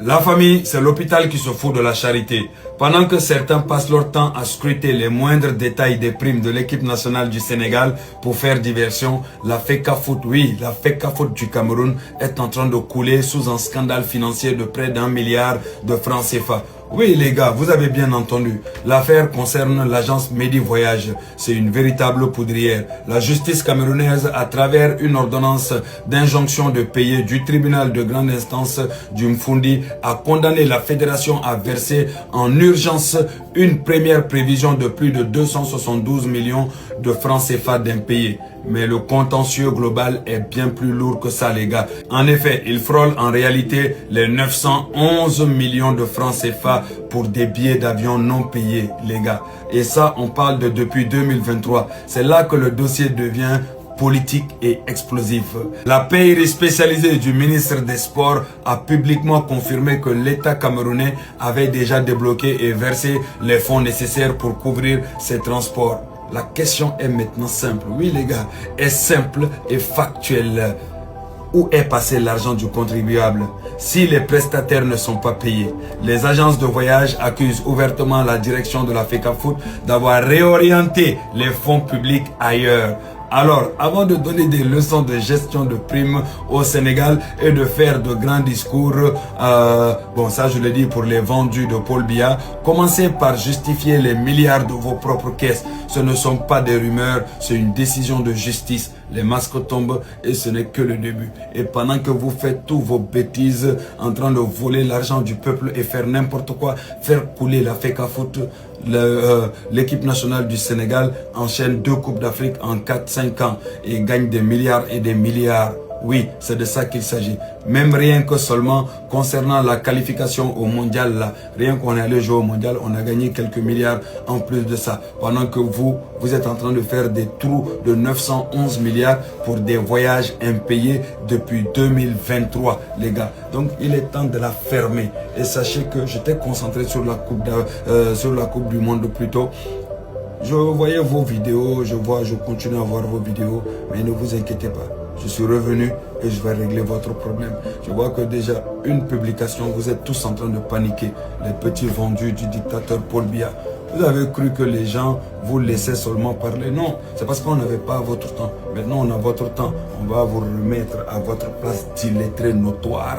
La famille, c'est l'hôpital qui se fout de la charité. Pendant que certains passent leur temps à scruter les moindres détails des primes de l'équipe nationale du Sénégal pour faire diversion, la FECAFOOT, oui, la FECAFOOT du Cameroun est en train de couler sous un scandale financier de près d'1 milliard de francs CFA. Oui les gars, vous avez bien entendu. L'affaire concerne l'agence Medi Voyage. C'est une véritable poudrière. La justice camerounaise, à travers une ordonnance d'injonction de payer du tribunal de grande instance du Mfundi, a condamné la fédération à verser en urgence une première prévision de plus de 272 millions de francs CFA d'impayés. Mais le contentieux global est bien plus lourd que ça les gars. En effet, il frôle en réalité les 911 millions de francs CFA pour des billets d'avion non payés les gars. Et ça, on parle de depuis 2023. C'est là que le dossier devient politique et explosif. La pairie spécialisée du ministre des Sports a publiquement confirmé que l'État camerounais avait déjà débloqué et versé les fonds nécessaires pour couvrir ses transports. La question est maintenant simple. Oui les gars, est simple et factuelle. Où est passé l'argent du contribuable? Si les prestataires ne sont pas payés, les agences de voyage accusent ouvertement la direction de la FECAFOOT d'avoir réorienté les fonds publics ailleurs. Alors, avant de donner des leçons de gestion de primes au Sénégal et de faire de grands discours, bon ça je le dis pour les vendus de Paul Biya, commencez par justifier les milliards de vos propres caisses. Ce ne sont pas des rumeurs, c'est une décision de justice. Les masques tombent et ce n'est que le début. Et pendant que vous faites tous vos bêtises en train de voler l'argent du peuple et faire n'importe quoi, faire couler la FECAFOOT, l'équipe nationale du Sénégal enchaîne 2 Coupes d'Afrique en 4-5 ans et gagne des milliards et des milliards. Oui, c'est de ça qu'il s'agit. Même rien que seulement concernant la qualification au mondial, là, rien qu'on est allé jouer au mondial, on a gagné quelques milliards en plus de ça. Pendant que vous êtes en train de faire des trous de 911 milliards pour des voyages impayés depuis 2023, les gars. Donc, il est temps de la fermer. Et sachez que j'étais concentré sur la Coupe du Monde plutôt. Je voyais vos vidéos, je continue à voir vos vidéos, mais ne vous inquiétez pas. Je suis revenu et je vais régler votre problème. Je vois que déjà, une publication, vous êtes tous en train de paniquer. Les petits vendus du dictateur Paul Biya. Vous avez cru que les gens vous laissaient seulement parler. Non, c'est parce qu'on n'avait pas votre temps. Maintenant, on a votre temps. On va vous remettre à votre place d'illettré notoire.